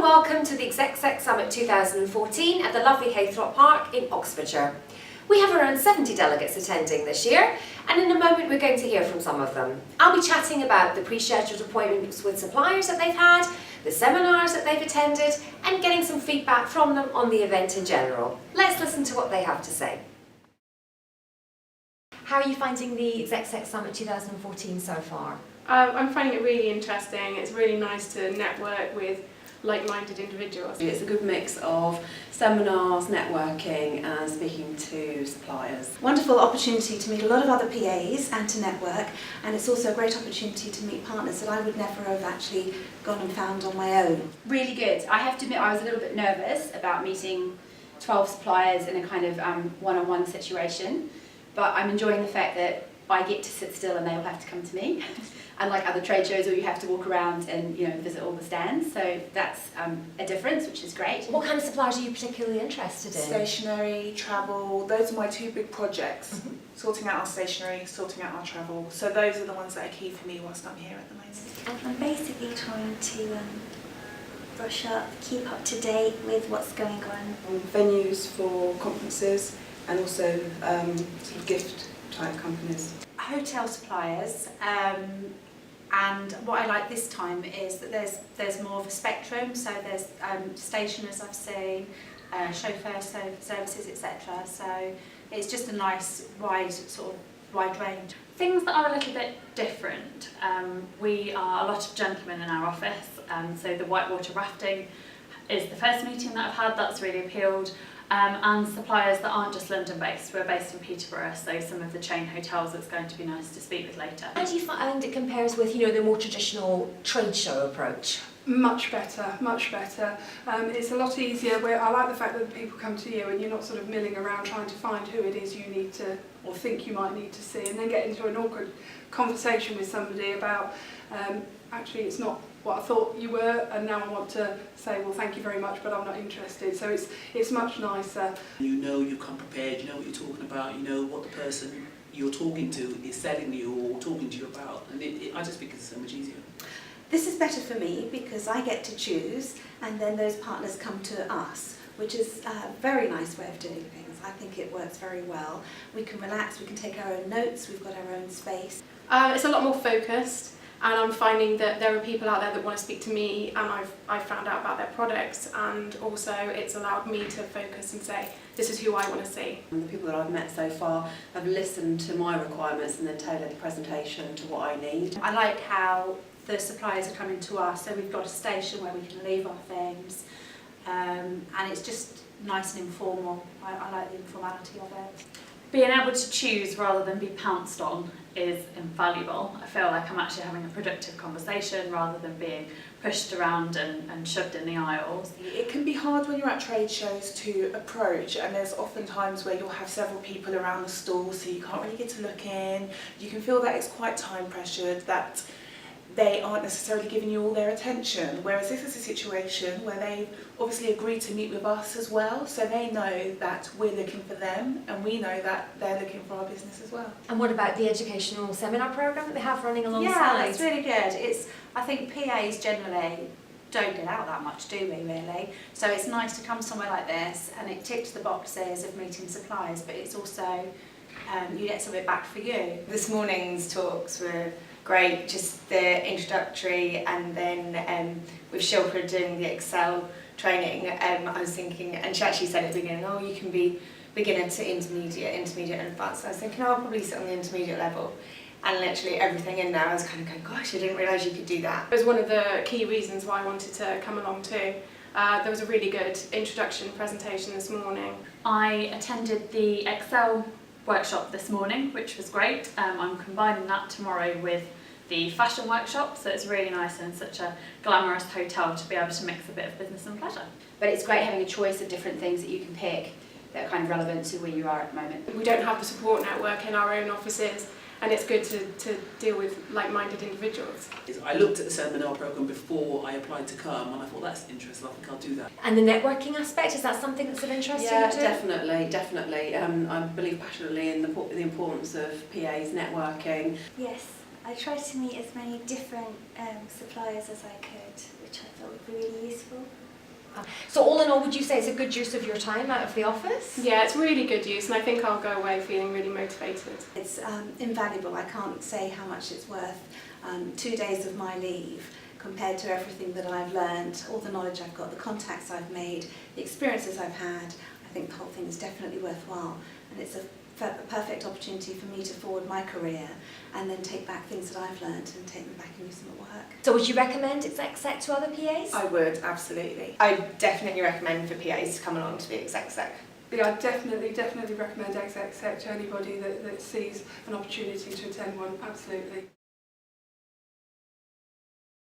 welcome to the EXECSec Summit 2014 at the lovely Haythrop Park in Oxfordshire. We have around 70 delegates attending this year, and in a moment we're going to hear from some of them. I'll be chatting about the pre-scheduled appointments with suppliers that they've had, the seminars that they've attended, and getting some feedback from them on the event in general. Let's listen to what they have to say. How are you finding the EXECSec Summit 2014 so far? I'm finding it really interesting. It's really nice to network with like-minded individuals. It's a good mix of seminars, networking and speaking to suppliers. Wonderful opportunity to meet a lot of other PAs and to network, and it's also a great opportunity to meet partners that I would never have actually gone and found on my own. Really good. I have to admit I was a little bit nervous about meeting 12 suppliers in a kind of one-on-one situation, but I'm enjoying the fact that I get to sit still and they all have to come to me. Unlike other trade shows where you have to walk around and visit all the stands, so that's a difference, which is great. What kind of suppliers are you particularly interested in? Stationery, travel, those are my two big projects. Sorting out our stationery, sorting out our travel. So those are the ones that are key for me whilst I'm here at the moment. I'm basically trying to brush up, keep up to date with what's going on. Venues for conferences and also sort of gift type companies. Hotel suppliers, and what I like this time is that there's more of a spectrum, so there's stationers I've seen, chauffeur services, etc. So it's just a nice wide range. Things that are a little bit different. We are a lot of gentlemen in our office, so the whitewater rafting is the first meeting that I've had that's really appealed. And suppliers that aren't just London based. We're based in Peterborough, so some of the chain hotels it's going to be nice to speak with later. How do you find it compares with the more traditional trade show approach? Much better, much better. It's a lot easier. I like the fact that people come to you and you're not sort of milling around trying to find who it is you need to, or think you might need to see, and then get into an awkward conversation with somebody about actually it's not what I thought you were, and now I want to say, well, thank you very much, but I'm not interested. So it's much nicer. You come prepared, you know what you're talking about, you know what the person you're talking to is selling you or talking to you about, and I just think it's so much easier. This is better for me because I get to choose, and then those partners come to us, which is a very nice way of doing things. I think it works very well. We can relax, we can take our own notes, we've got our own space. It's a lot more focused. And I'm finding that there are people out there that want to speak to me, and I've found out about their products, and also it's allowed me to focus and say, this is who I want to see. And the people that I've met so far have listened to my requirements and then tailored the presentation to what I need. I like how the suppliers are coming to us, so we've got a station where we can leave our things, and it's just nice and informal. I like the informality of it. Being able to choose rather than be pounced on is invaluable. I feel like I'm actually having a productive conversation rather than being pushed around and shoved in the aisles. It can be hard when you're at trade shows to approach, and there's often times where you'll have several people around the stall, so you can't really get to look in. You can feel that it's quite time pressured, that they aren't necessarily giving you all their attention, whereas this is a situation where they've obviously agreed to meet with us as well, so they know that we're looking for them and we know that they're looking for our business as well. And what about the educational seminar programme that they have running alongside? Yeah, that's really good. I think PAs generally don't get out that much, do we really? So it's nice to come somewhere like this, and it ticks the boxes of meeting suppliers, but it's also you get something back for you. This morning's talks were great, just the introductory, and then with Shilpa doing the Excel training, I was thinking, and she actually said at the beginning, oh, you can be beginner to intermediate and advanced. I was thinking, oh, I'll probably sit on the intermediate level. And literally everything in there, I was kind of going, gosh, I didn't realise you could do that. It was one of the key reasons why I wanted to come along too. There was a really good introduction presentation this morning. I attended the Excel workshop this morning, which was great. I'm combining that tomorrow with the fashion workshop, so it's really nice in such a glamorous hotel to be able to mix a bit of business and pleasure. But it's great having a choice of different things that you can pick that are kind of relevant to where you are at the moment. We don't have the support network in our own offices, and it's good to deal with like-minded individuals. I looked at the seminar programme before I applied to come, and I thought that's interesting, I think I'll do that. And the networking aspect, is that something that's of interest to you too? Yeah, definitely. I believe passionately in the importance of PAs networking. Yes, I tried to meet as many different suppliers as I could, which I thought would be really useful. So all in all, would you say it's a good use of your time out of the office? Yeah, it's really good use, and I think I'll go away feeling really motivated. It's invaluable. I can't say how much it's worth. 2 days of my leave compared to everything that I've learned, all the knowledge I've got, the contacts I've made, the experiences I've had. I think the whole thing is definitely worthwhile, and it's a perfect opportunity for me to forward my career and then take back things that I've learned and take them back and use them at work. So would you recommend EXECSec to other PAs? I would, absolutely. I definitely recommend for PAs to come along to the EXECSec. Yeah, I definitely recommend EXECSec to anybody that sees an opportunity to attend one, absolutely.